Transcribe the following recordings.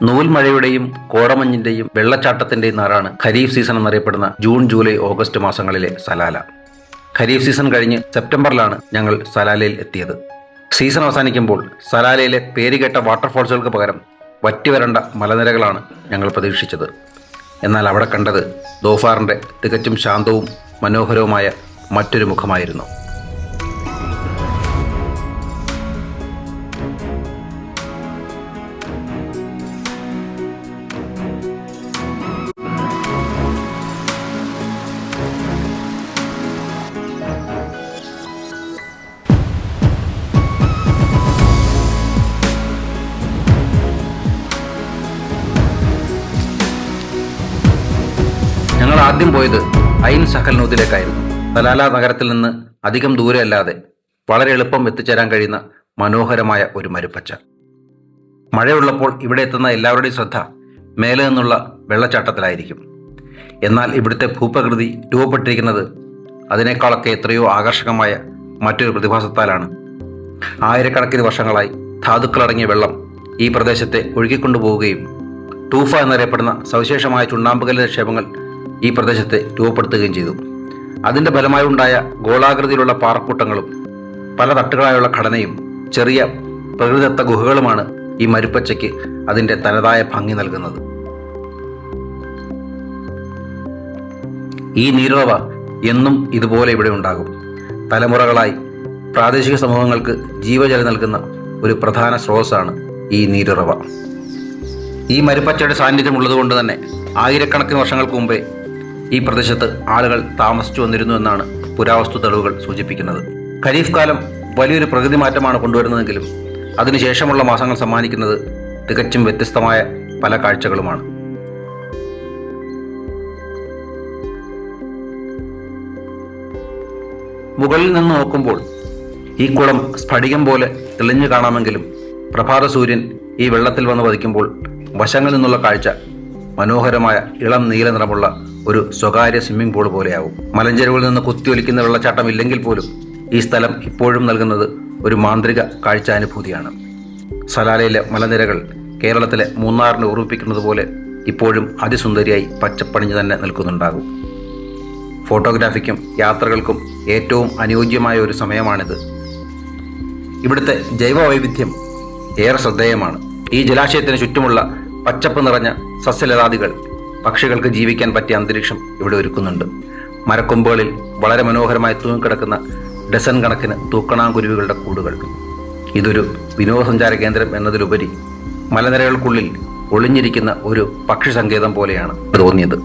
നൂൽമഴയുടെയും കോടമഞ്ഞിന്റെയും വെള്ളച്ചാട്ടത്തിന്റെയും നാടാണ് ഖരീഫ് സീസൺ എന്നറിയപ്പെടുന്ന June, July, August മാസങ്ങളിലെ സലാല. ഖരീഫ് സീസൺ കഴിഞ്ഞ് സെപ്റ്റംബറിലാണ് ഞങ്ങൾ സലാലയിൽ എത്തിയത്. സീസൺ അവസാനിക്കുമ്പോൾ സലാലയിലെ പേരുകേട്ട വാട്ടർഫോൾസുകൾക്ക് പകരം വറ്റിവരണ്ട മലനിരകളാണ് ഞങ്ങൾ പ്രതീക്ഷിച്ചത്. എന്നാൽ അവിടെ കണ്ടത് ദോഫാറിന്റെ തികച്ചും ശാന്തവും മനോഹരവുമായ മറ്റൊരു മുഖമായിരുന്നു. ഞങ്ങൾ ആദ്യം പോയത് ഐൻ സഹൽ നൂദിലേക്കായിരുന്നു. സലാല നഗരത്തിൽ നിന്ന് അധികം ദൂരെയല്ലാതെ വളരെ എളുപ്പം എത്തിച്ചേരാൻ കഴിയുന്ന മനോഹരമായ ഒരു മരുപ്പച്ച. മഴയുള്ളപ്പോൾ ഇവിടെ എത്തുന്ന എല്ലാവരുടെയും ശ്രദ്ധ മേലെ നിന്നുള്ള വെള്ളച്ചാട്ടത്തിലായിരിക്കും. എന്നാൽ ഇവിടുത്തെ ഭൂപ്രകൃതി രൂപപ്പെട്ടിരിക്കുന്നത് അതിനേക്കാളൊക്കെ എത്രയോ ആകർഷകമായ മറ്റൊരു പ്രതിഭാസത്താലാണ്. ആയിരക്കണക്കിന് വർഷങ്ങളായി ധാതുക്കളടങ്ങിയ വെള്ളം ഈ പ്രദേശത്തെ ഒഴുകിക്കൊണ്ടുപോവുകയും ടൂഫ എന്നറിയപ്പെടുന്ന സവിശേഷമായ ചുണ്ണാമ്പുകല്ല് നിക്ഷേപങ്ങൾ ഈ പ്രദേശത്തെ രൂപപ്പെടുത്തുകയും ചെയ്തു. അതിൻ്റെ ഫലമായി ഉണ്ടായ ഗോളാകൃതിയിലുള്ള പാറക്കൂട്ടങ്ങളും പല തട്ടുകളായുള്ള ഘടനയും ചെറിയ പ്രകൃതിദത്ത ഗുഹകളുമാണ് ഈ മരുപ്പച്ചയ്ക്ക് അതിൻ്റെ തനതായ ഭംഗി നൽകുന്നത്. ഈ നീരുറവ എന്നും ഇതുപോലെ ഇവിടെ ഉണ്ടാകും. തലമുറകളായി പ്രാദേശിക സമൂഹങ്ങൾക്ക് ജീവജലം നൽകുന്ന ഒരു പ്രധാന സ്രോതസ്സാണ് ഈ നീരുറവ. ഈ മരുപ്പച്ചയുടെ സാന്നിധ്യം ഉള്ളതുകൊണ്ട് തന്നെ ആയിരക്കണക്കിന് വർഷങ്ങൾക്ക് മുമ്പേ ഈ പ്രദേശത്ത് ആളുകൾ താമസിച്ചു വന്നിരുന്നു എന്നാണ് പുരാവസ്തു തെളിവുകൾ സൂചിപ്പിക്കുന്നത്. ഖരീഫ് കാലം വലിയൊരു പ്രകൃതി മാറ്റമാണ് കൊണ്ടുവരുന്നതെങ്കിലും അതിനുശേഷമുള്ള മാസങ്ങൾ സമ്മാനിക്കുന്നത് തികച്ചും വ്യത്യസ്തമായ പല കാഴ്ചകളുമാണ്. മുകളിൽ നിന്ന് നോക്കുമ്പോൾ ഈ കുളം സ്ഫടികം പോലെ തെളിഞ്ഞു കാണാമെങ്കിലും പ്രഭാത സൂര്യൻ ഈ വെള്ളത്തിൽ വന്ന് പതിക്കുമ്പോൾ വശങ്ങളിൽ നിന്നുള്ള കാഴ്ച മനോഹരമായ ഇളം നീല നിറമുള്ള ഒരു സ്വകാര്യ സ്വിമ്മിംഗ് പൂൾ പോലെയാവും. മലഞ്ചെരുവിൽ നിന്ന് കുത്തിയൊലിക്കുന്ന വെള്ളച്ചാട്ടം ഇല്ലെങ്കിൽ പോലും ഈ സ്ഥലം ഇപ്പോഴും നൽകുന്നത് ഒരു മാന്ത്രിക കാഴ്ചാനുഭൂതിയാണ്. സലാലയിലെ മലനിരകൾ കേരളത്തിലെ മൂന്നാറിനെ ഓർമ്മിപ്പിക്കുന്നത് പോലെ ഇപ്പോഴും അതിസുന്ദരിയായി പച്ചപ്പണിഞ്ഞ് തന്നെ നിൽക്കുന്നുണ്ടാകും. ഫോട്ടോഗ്രാഫിക്കും യാത്രകൾക്കും ഏറ്റവും അനുയോജ്യമായ ഒരു സമയമാണിത്. ഇവിടുത്തെ ജൈവ വൈവിധ്യം ഏറെ ശ്രദ്ധേയമാണ്. ഈ ജലാശയത്തിന് ചുറ്റുമുള്ള പച്ചപ്പ് നിറഞ്ഞ സസ്യലതാദികൾ പക്ഷികൾക്ക് ജീവിക്കാൻ പറ്റിയ അന്തരീക്ഷം ഇവിടെ ഒരുക്കുന്നുണ്ട്. മരക്കൊമ്പുകളിൽ വളരെ മനോഹരമായി തൂങ്ങിക്കിടക്കുന്ന ഡസൻ കണക്കിന് തൂക്കണാങ്കുരുവികളുടെ കൂടുകൾ. ഇതൊരു വിനോദസഞ്ചാര കേന്ദ്രം എന്നതിലുപരി മലനിരകൾക്കുള്ളിൽ ഒളിഞ്ഞിരിക്കുന്ന ഒരു പക്ഷി സങ്കേതം പോലെയാണ് തോന്നിയത്.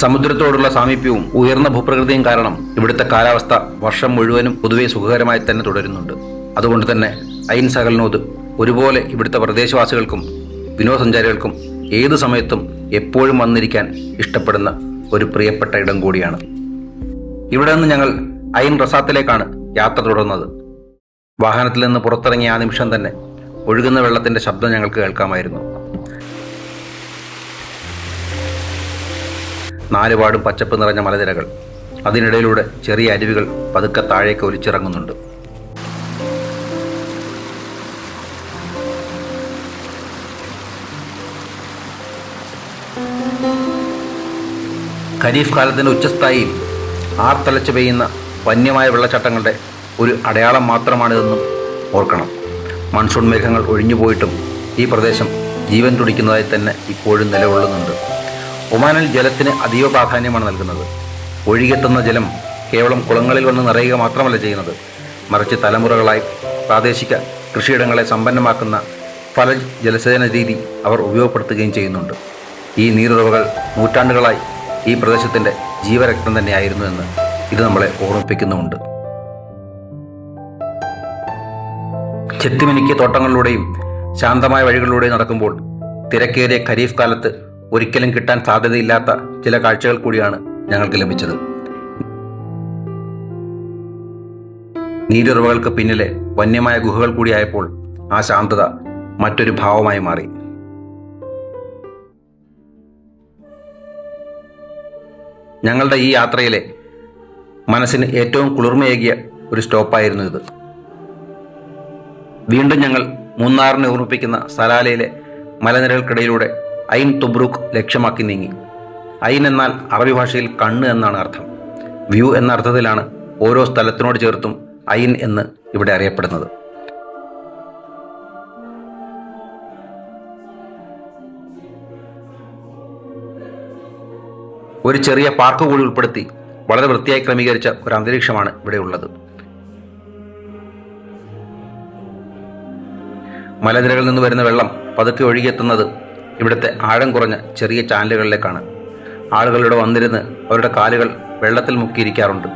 സമുദ്രത്തോടുള്ള സാമീപ്യവും ഉയർന്ന ഭൂപ്രകൃതിയും കാരണം ഇവിടുത്തെ കാലാവസ്ഥ വർഷം മുഴുവനും പൊതുവെ സുഖകരമായി തന്നെ തുടരുന്നുണ്ട്. അതുകൊണ്ട് തന്നെ ഐൻ സഹൽ നൂദ് ഒരുപോലെ ഇവിടുത്തെ പ്രദേശവാസികൾക്കും വിനോദസഞ്ചാരികൾക്കും ഏതു സമയത്തും എപ്പോഴും വന്നിരിക്കാൻ ഇഷ്ടപ്പെടുന്ന ഒരു പ്രിയപ്പെട്ട ഇടം കൂടിയാണ്. ഇവിടെ നിന്ന് ഞങ്ങൾ ഐൻ റസാത്തിലേക്കാണ് യാത്ര തുടർന്നത്. വാഹനത്തിൽ നിന്ന് പുറത്തിറങ്ങിയ ആ നിമിഷം തന്നെ ഒഴുകുന്ന വെള്ളത്തിന്റെ ശബ്ദം ഞങ്ങൾക്ക് കേൾക്കാമായിരുന്നു. നാലുപാടും പച്ചപ്പ് നിറഞ്ഞ മലനിരകൾ, അതിനിടയിലൂടെ ചെറിയ അരുവികൾ പതുക്കെ താഴേക്ക് ഒലിച്ചിറങ്ങുന്നുണ്ട്. ഖരീഫ് കാലത്തിൻ്റെ ഉച്ചസ്ഥായിയിൽ ആർത്തലച്ച് പെയ്യുന്ന വന്യമായ വെള്ളച്ചാട്ടങ്ങളുടെ ഒരു അടയാളം മാത്രമാണിതെന്നും ഓർക്കണം. മൺസൂൺ മേഘങ്ങൾ ഒഴിഞ്ഞുപോയിട്ടും ഈ പ്രദേശം ജീവൻ തുടിക്കുന്നതായി തന്നെ ഇപ്പോഴും നിലകൊള്ളുന്നുണ്ട്. ഒമാനിൽ ജലത്തിന് അതീവ പ്രാധാന്യമാണ് നൽകുന്നത്. ഒഴുകിയെത്തുന്ന ജലം കേവലം കുളങ്ങളിൽ വന്ന് നിറയുക മാത്രമല്ല ചെയ്യുന്നത്, മറിച്ച് തലമുറകളായി പ്രാദേശിക കൃഷിയിടങ്ങളെ സമ്പന്നമാക്കുന്ന പല ജലസേചന രീതി അവർ ഉപയോഗപ്പെടുത്തുകയും ചെയ്യുന്നുണ്ട്. ഈ നീരുറവകൾ നൂറ്റാണ്ടുകളായി ഈ പ്രദേശത്തിൻ്റെ ജീവരക്തം തന്നെയായിരുന്നു എന്ന് ഇത് നമ്മളെ ഓർമ്മിപ്പിക്കുന്നുമുണ്ട്. ചെത്തിമിനിക്കിയ തോട്ടങ്ങളിലൂടെയും ശാന്തമായ വഴികളിലൂടെയും നടക്കുമ്പോൾ തിരക്കേറിയ ഖരീഫ് കാലത്ത് ഒരിക്കലും കിട്ടാൻ സാധ്യതയില്ലാത്ത ചില കാഴ്ചകൾ കൂടിയാണ് ഞങ്ങൾക്ക് ലഭിച്ചത്. നീരുറവകൾക്ക് പിന്നിലെ വന്യമായ ഗുഹകൾ കൂടിയായപ്പോൾ ആ ശാന്തത മറ്റൊരു ഭാവമായി മാറി. ഞങ്ങളുടെ ഈ യാത്രയിലെ മനസ്സിന് ഏറ്റവും കുളിർമയേകിയ ഒരു സ്റ്റോപ്പായിരുന്നു ഇത്. വീണ്ടും ഞങ്ങൾ മൂന്നാറിനെ ഓർമ്മിപ്പിക്കുന്ന സലാലയിലെ മലനിരകൾക്കിടയിലൂടെ ഐൻ തുബ്രൂക്ക് ലക്ഷ്യമാക്കി നീങ്ങി. ഐൻ എന്നാൽ അറബി ഭാഷയിൽ കണ്ണ് എന്നാണ് അർത്ഥം. വ്യൂ എന്ന അർത്ഥത്തിലാണ് ഓരോ സ്ഥലത്തിനോട് ചേർത്തും ഐൻ എന്ന് ഇവിടെ അറിയപ്പെടുന്നത്. ഒരു ചെറിയ പാർക്ക് കൂടി ഉൾപ്പെടുത്തി വളരെ വൃത്തിയായി ക്രമീകരിച്ച ഒരു അന്തരീക്ഷമാണ് ഇവിടെ ഉള്ളത്. മലനിരകളിൽ നിന്ന് വരുന്ന വെള്ളം പതുക്കെ ഒഴുകിയെത്തുന്നത് ഇവിടുത്തെ ആഴം കുറഞ്ഞ ചെറിയ ചാനലുകളിലേക്കാണ്. ആളുകൾ ഇവിടെ വന്നിരുന്ന് അവരുടെ കാലുകൾ വെള്ളത്തിൽ മുക്കിയിരിക്കാറുണ്ട്.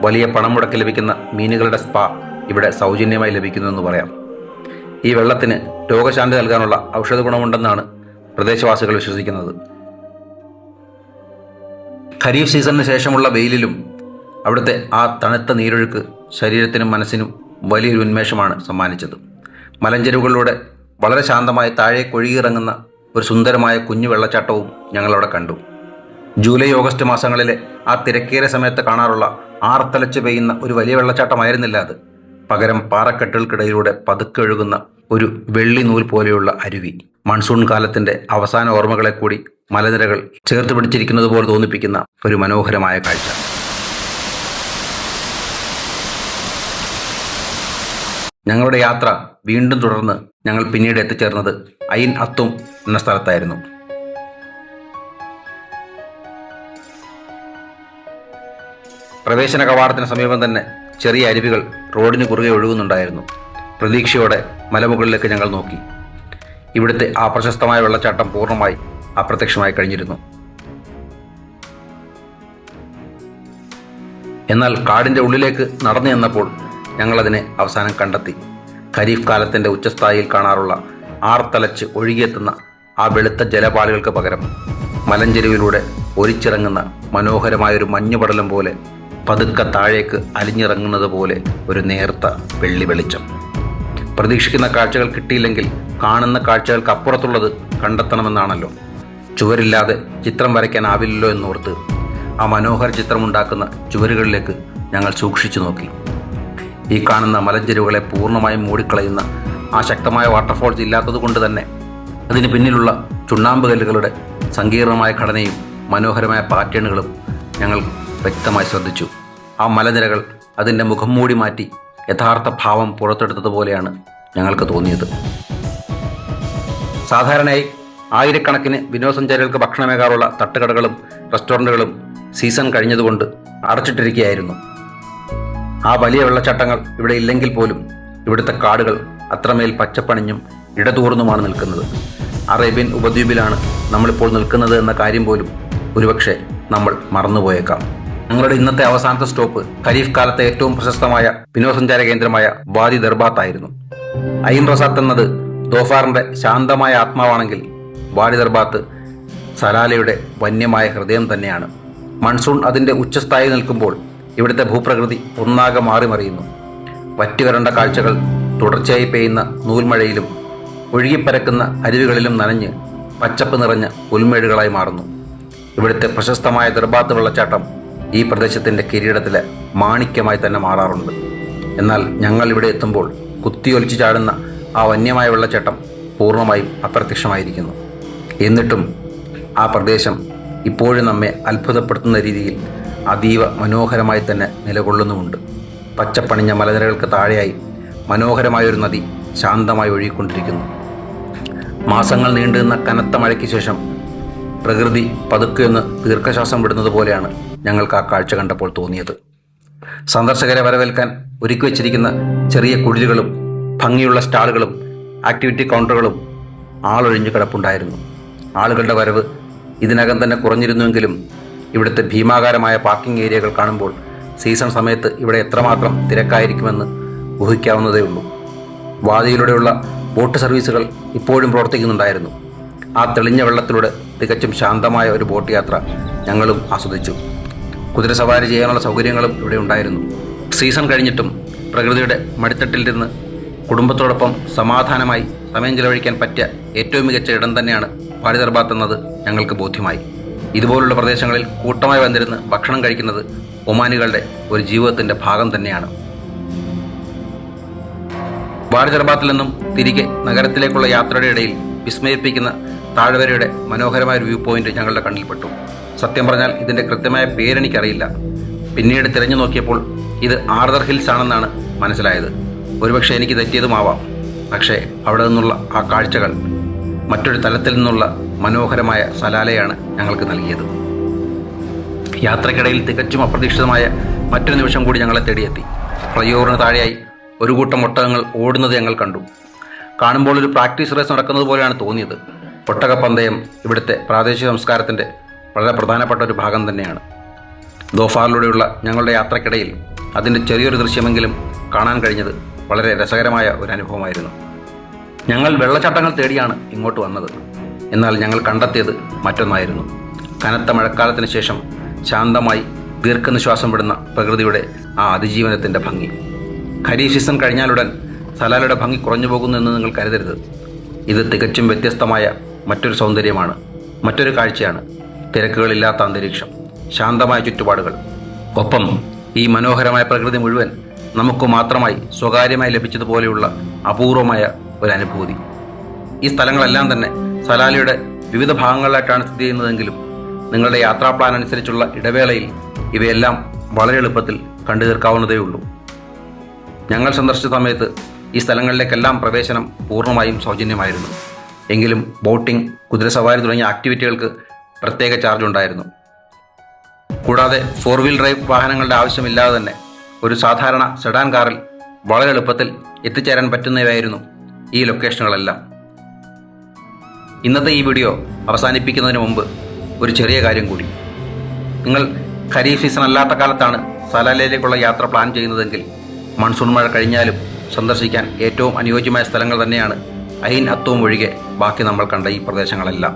വലിയ പണം മുടക്കി ലഭിക്കുന്ന മീനുകളുടെ സ്പാ ഇവിടെ സൗജന്യമായി ലഭിക്കുന്നുവെന്ന് പറയാം. ഈ വെള്ളത്തിന് രോഗശാന്തി നൽകാനുള്ള ഔഷധ ഗുണമുണ്ടെന്നാണ് പ്രദേശവാസികൾ വിശ്വസിക്കുന്നത്. ഖരീഫ് സീസണിന് ശേഷമുള്ള വെയിലിലും അവിടുത്തെ ആ തണുത്ത നീരൊഴുക്ക് ശരീരത്തിനും മനസ്സിനും വലിയൊരു ഉന്മേഷമാണ് സമ്മാനിച്ചത്. മലഞ്ചെരുവുകളിലൂടെ വളരെ ശാന്തമായി താഴേക്ക് ഒഴുകിയിറങ്ങുന്ന ഒരു സുന്ദരമായ കുഞ്ഞു വെള്ളച്ചാട്ടവും ഞങ്ങളവിടെ കണ്ടു. ജൂലൈ ഓഗസ്റ്റ് മാസങ്ങളിലെ ആ തിരക്കേറിയ സമയത്ത് കാണാറുള്ള ആർത്തലച്ച് പെയ്യുന്ന ഒരു വലിയ വെള്ളച്ചാട്ടമായിരുന്നില്ല അത്. പകരം പാറക്കെട്ടുകൾക്കിടയിലൂടെ പതുക്കെ ഒഴുകുന്ന ഒരു വെള്ളി നൂൽ പോലെയുള്ള അരുവി. മൺസൂൺ കാലത്തിൻ്റെ അവസാന ഓർമ്മകളെ കൂടി മലനിരകൾ ചേർത്ത് പിടിച്ചിരിക്കുന്നത് പോലെ തോന്നിപ്പിക്കുന്ന ഒരു മനോഹരമായ കാഴ്ച. ഞങ്ങളുടെ യാത്ര വീണ്ടും തുടർന്ന് ഞങ്ങൾ പിന്നീട് എത്തിച്ചേർന്നത് ഐൻ അത്തും എന്ന സ്ഥലത്തായിരുന്നു. പ്രവേശന കവാടത്തിന് സമീപം തന്നെ ചെറിയ അരുവികൾ റോഡിന് കുറുകെ ഒഴുകുന്നുണ്ടായിരുന്നു. പ്രതീക്ഷയോടെ മലമുകളിലേക്ക് ഞങ്ങൾ നോക്കി. ഇവിടുത്തെ ആ പ്രശസ്തമായ വെള്ളച്ചാട്ടം പൂർണ്ണമായി അപ്രത്യക്ഷമായി കഴിഞ്ഞിരുന്നു. എന്നാൽ കാടിൻ്റെ ഉള്ളിലേക്ക് നടന്നു ചെന്നപ്പോൾ ഞങ്ങളതിനെ അവസാനം കണ്ടെത്തി. ഖരീഫ് കാലത്തിൻ്റെ ഉച്ചസ്ഥായിയിൽ കാണാറുള്ള ആർത്തലച്ച് ഒഴുകിയെത്തുന്ന ആ വെളുത്ത ജലപാളികൾക്ക് പകരം മലഞ്ചെരുവിലൂടെ ഒലിച്ചിറങ്ങുന്ന മനോഹരമായൊരു മഞ്ഞുപടലം പോലെ പതുക്കെ താഴേക്ക് അലിഞ്ഞിറങ്ങുന്നത് പോലെ ഒരു നേർത്ത വെള്ളി വെളിച്ചം. പ്രതീക്ഷിക്കുന്ന കാഴ്ചകൾ കിട്ടിയില്ലെങ്കിൽ കാണുന്ന കാഴ്ചകൾക്ക് അപ്പുറത്തുള്ളത് കണ്ടെത്തണമെന്നാണല്ലോ. ചുവരില്ലാതെ ചിത്രം വരയ്ക്കാനാവില്ലല്ലോ എന്നോർത്ത് ആ മനോഹര ചിത്രമുണ്ടാക്കുന്ന ചുവരുകളിലേക്ക് ഞങ്ങൾ സൂക്ഷിച്ചു നോക്കി. ഈ കാണുന്ന മലഞ്ചെരുവുകളെ പൂർണ്ണമായും മൂടിക്കളയുന്ന ആ ശക്തമായ വാട്ടർഫോൾസ് ഇല്ലാത്തത് കൊണ്ട് തന്നെ അതിന് പിന്നിലുള്ള ചുണ്ണാമ്പ് കല്ലുകളുടെ സങ്കീർണമായ ഘടനയും മനോഹരമായ പാറ്റേണുകളും ഞങ്ങൾ വ്യക്തമായി ശ്രദ്ധിച്ചു. ആ മലനിരകൾ അതിൻ്റെ മുഖം മൂടി മാറ്റി യഥാർത്ഥ ഭാവം പുറത്തെടുത്തതുപോലെയാണ് ഞങ്ങൾക്ക് തോന്നിയത്. സാധാരണയായി ആയിരക്കണക്കിന് വിനോദസഞ്ചാരികൾക്ക് ഭക്ഷണമേകാറുള്ള തട്ടുകടകളും റെസ്റ്റോറൻറ്റുകളും സീസൺ കഴിഞ്ഞതുകൊണ്ട് അടച്ചിട്ടിരിക്കുകയായിരുന്നു. ആ വലിയ വെള്ളച്ചാട്ടങ്ങൾ ഇവിടെ ഇല്ലെങ്കിൽ പോലും ഇവിടുത്തെ കാടുകൾ അത്രമേൽ പച്ചപ്പണിഞ്ഞും ഇടതൂർന്നുമാണ് നിൽക്കുന്നത്. അറേബ്യൻ ഉപദ്വീപിലാണ് നമ്മളിപ്പോൾ നിൽക്കുന്നത് എന്ന കാര്യം പോലും ഒരുപക്ഷെ നമ്മൾ മറന്നുപോയേക്കാം. ഞങ്ങളുടെ ഇന്നത്തെ അവസാനത്തെ സ്റ്റോപ്പ് ഖരീഫ് കാലത്തെ ഏറ്റവും പ്രശസ്തമായ വിനോദസഞ്ചാര കേന്ദ്രമായ വാദി ദർബാത്ത് ആയിരുന്നു. ഐൻ റസാത്ത് എന്നത് ദോഫാറിന്റെ ശാന്തമായ ആത്മാവാണെങ്കിൽ വാദി ദർബാത്ത് സലാലയുടെ വന്യമായ ഹൃദയം തന്നെയാണ്. മൺസൂൺ അതിൻ്റെ ഉച്ചസ്ഥായി നിൽക്കുമ്പോൾ ഇവിടുത്തെ ഭൂപ്രകൃതി ഒന്നാകെ മാറിമറിയുന്നു. വറ്റിവരണ്ട കാഴ്ചകൾ തുടർച്ചയായി പെയ്യുന്ന നൂൽമഴയിലും ഒഴുകിപ്പരക്കുന്ന അരുവികളിലും നനഞ്ഞ് പച്ചപ്പ് നിറഞ്ഞ പുൽമേടുകളായി മാറുന്നു. ഇവിടുത്തെ പ്രശസ്തമായ ദർബാത്ത് വെള്ളച്ചാട്ടം ഈ പ്രദേശത്തിൻ്റെ കിരീടത്തിലെ മാണിക്യമായി തന്നെ മാറാറുണ്ട്. എന്നാൽ ഞങ്ങൾ ഇവിടെ എത്തുമ്പോൾ കുത്തിയൊലിച്ചു ചാടുന്ന ആ വന്യമായ വെള്ളച്ചാട്ടം പൂർണ്ണമായും അപ്രത്യക്ഷമായിരിക്കുന്നു. എന്നിട്ടും ആ പ്രദേശം ഇപ്പോഴും നമ്മെ അത്ഭുതപ്പെടുത്തുന്ന രീതിയിൽ അതീവ മനോഹരമായി തന്നെ നിലകൊള്ളുന്നുമുണ്ട്. പച്ചപ്പണിഞ്ഞ മലനിരകൾക്ക് താഴെയായി മനോഹരമായൊരു നദി ശാന്തമായി ഒഴുകിക്കൊണ്ടിരിക്കുന്നു. മാസങ്ങൾ നീണ്ടുനിന്ന കനത്ത മഴയ്ക്ക് ശേഷം പ്രകൃതി പതുക്കെയൊന്ന് ദീർഘശ്വാസം വിടുന്നത് പോലെയാണ് ഞങ്ങൾക്ക് ആ കാഴ്ച കണ്ടപ്പോൾ തോന്നിയത്. സന്ദർശകരെ വരവേൽക്കാൻ ഒരുക്കി വച്ചിരിക്കുന്ന ചെറിയ കുടിലുകളും ഭംഗിയുള്ള സ്റ്റാളുകളും ആക്ടിവിറ്റി കൗണ്ടറുകളും ആളൊഴിഞ്ഞു കിടപ്പുണ്ടായിരുന്നു. ആളുകളുടെ വരവ് ഇതിനകം തന്നെ കുറഞ്ഞിരുന്നുവെങ്കിലും ഇവിടുത്തെ ഭീമാകാരമായ പാർക്കിംഗ് ഏരിയകൾ കാണുമ്പോൾ സീസൺ സമയത്ത് ഇവിടെ എത്രമാത്രം തിരക്കായിരിക്കുമെന്ന് ഊഹിക്കാവുന്നതേ ഉള്ളൂ. വാദിയിലൂടെയുള്ള ബോട്ട് സർവീസുകൾ ഇപ്പോഴും പ്രവർത്തിക്കുന്നുണ്ടായിരുന്നു. ആ തെളിഞ്ഞ വെള്ളത്തിലൂടെ തികച്ചും ശാന്തമായ ഒരു ബോട്ട് യാത്ര ഞങ്ങളും ആസ്വദിച്ചു. കുതിരസവാരി ചെയ്യാനുള്ള സൗകര്യങ്ങളും ഇവിടെ ഉണ്ടായിരുന്നു. സീസൺ കഴിഞ്ഞിട്ടും പ്രകൃതിയുടെ മടിത്തട്ടിലിരുന്ന് കുടുംബത്തോടൊപ്പം സമാധാനമായി സമയം ചെലവഴിക്കാൻ പറ്റിയ ഏറ്റവും മികച്ച ഇടം തന്നെയാണ് വാദി ദർബാത്ത് എന്നത് ഞങ്ങൾക്ക് ബോധ്യമായി. ഇതുപോലുള്ള പ്രദേശങ്ങളിൽ കൂട്ടമായി വന്നിരുന്ന് ഭക്ഷണം കഴിക്കുന്നത് ഒമാനികളുടെ ഒരു ജീവിതത്തിൻ്റെ ഭാഗം തന്നെയാണ്. വാദി ദർബാത്തിൽ നിന്നും തിരികെ നഗരത്തിലേക്കുള്ള യാത്രയുടെ ഇടയിൽ വിസ്മയിപ്പിക്കുന്ന താഴ്വരയുടെ മനോഹരമായ ഒരു വ്യൂ പോയിന്റ് ഞങ്ങളുടെ കണ്ണിൽപ്പെട്ടു. സത്യം പറഞ്ഞാൽ ഇതിൻ്റെ കൃത്യമായ പേരെനിക്കറിയില്ല. പിന്നീട് തിരഞ്ഞു നോക്കിയപ്പോൾ ഇത് ആർദർ ഹിൽസ് ആണെന്നാണ് മനസ്സിലായത്. ഒരുപക്ഷെ എനിക്ക് തെറ്റിയതുമാവാം. പക്ഷേ അവിടെ നിന്നുള്ള ആ കാഴ്ചകൾ മറ്റൊരു തലത്തിൽ നിന്നുള്ള മനോഹരമായ സലാലയാണ് ഞങ്ങൾക്ക് നൽകിയത്. യാത്രക്കിടയിൽ തികച്ചും അപ്രതീക്ഷിതമായ മറ്റൊരു നിമിഷം കൂടി ഞങ്ങളെ തേടിയെത്തി. ഫ്ലൈഓവറിന് താഴെയായി ഒരു കൂട്ടം ഒട്ടകങ്ങൾ ഓടുന്നത് ഞങ്ങൾ കണ്ടു. കാണുമ്പോൾ ഒരു പ്രാക്ടീസ് റേസ് നടക്കുന്നത് പോലെയാണ് തോന്നിയത്. ഒട്ടകപ്പന്തയം ഇവിടുത്തെ പ്രാദേശിക സംസ്കാരത്തിൻ്റെ വളരെ പ്രധാനപ്പെട്ട ഒരു ഭാഗം തന്നെയാണ്. ദോഫാറിലൂടെയുള്ള ഞങ്ങളുടെ യാത്രക്കിടയിൽ അതിൻ്റെ ചെറിയൊരു ദൃശ്യമെങ്കിലും കാണാൻ കഴിഞ്ഞത് വളരെ രസകരമായ ഒരു അനുഭവമായിരുന്നു. ഞങ്ങൾ വെള്ളച്ചാട്ടങ്ങൾ തേടിയാണ് ഇങ്ങോട്ട് വന്നത്. എന്നാൽ ഞങ്ങൾ കണ്ടെത്തിയത് മറ്റൊന്നായിരുന്നു. കനത്ത മഴക്കാലത്തിന് ശേഷം ശാന്തമായി ദീർഘനിശ്വാസം വിടുന്ന പ്രകൃതിയുടെ ആ അതിജീവനത്തിൻ്റെ ഭംഗി. ഖരീഫ് സീസൺ കഴിഞ്ഞാലുടൻ സലാലയുടെ ഭംഗി കുറഞ്ഞു പോകുന്നു എന്ന് നിങ്ങൾ കരുതരുത്. ഇത് തികച്ചും വ്യത്യസ്തമായ മറ്റൊരു സൗന്ദര്യമാണ്, മറ്റൊരു കാഴ്ചയാണ്. തിരക്കുകളില്ലാത്ത അന്തരീക്ഷം, ശാന്തമായ ചുറ്റുപാടുകൾ, ഒപ്പം ഈ മനോഹരമായ പ്രകൃതി മുഴുവൻ നമുക്ക് മാത്രമായി സ്വകാര്യമായി ലഭിച്ചതുപോലെയുള്ള അപൂർവമായ ഒരു അനുഭൂതി. ഈ സ്ഥലങ്ങളെല്ലാം തന്നെ സലാലയുടെ വിവിധ ഭാഗങ്ങളിലായിട്ടാണ് സ്ഥിതി ചെയ്യുന്നതെങ്കിലും നിങ്ങളുടെ യാത്രാ പ്ലാൻ അനുസരിച്ചുള്ള ഇടവേളയിൽ ഇവയെല്ലാം വളരെ എളുപ്പത്തിൽ കണ്ടു തീർക്കാവുന്നതേ ഉള്ളൂ. ഞങ്ങൾ സന്ദർശിച്ച സമയത്ത് ഈ സ്ഥലങ്ങളിലേക്കെല്ലാം പ്രവേശനം പൂർണ്ണമായും സൗജന്യമായിരുന്നു. എങ്കിലും ബോട്ടിംഗ്, കുതിരസവാരി തുടങ്ങിയ ആക്ടിവിറ്റികൾക്ക് പ്രത്യേക ചാർജ് ഉണ്ടായിരുന്നു. കൂടാതെ 4 വീൽ ഡ്രൈവ് വാഹനങ്ങളുടെ ആവശ്യമില്ലാതെ തന്നെ ഒരു സാധാരണ സെഡാൻ കാറിൽ വളരെ എളുപ്പത്തിൽ എത്തിച്ചേരാൻ പറ്റുന്നവയായിരുന്നു ഈ ലൊക്കേഷനുകളെല്ലാം. ഇന്നത്തെ ഈ വീഡിയോ അവസാനിപ്പിക്കുന്നതിന് മുമ്പ് ഒരു ചെറിയ കാര്യം കൂടി. നിങ്ങൾ ഖരീഫ് സീസൺ അല്ലാത്ത കാലത്താണ് സലാലയിലേക്കുള്ള യാത്ര പ്ലാൻ ചെയ്യുന്നതെങ്കിൽ മൺസൂൺ മഴ കഴിഞ്ഞാലും സന്ദർശിക്കാൻ ഏറ്റവും അനുയോജ്യമായ സ്ഥലങ്ങൾ തന്നെയാണ് ഐൻ ഹത്തൂം ഒഴികെ ബാക്കി നമ്മൾ കണ്ട ഈ പ്രദേശങ്ങളെല്ലാം.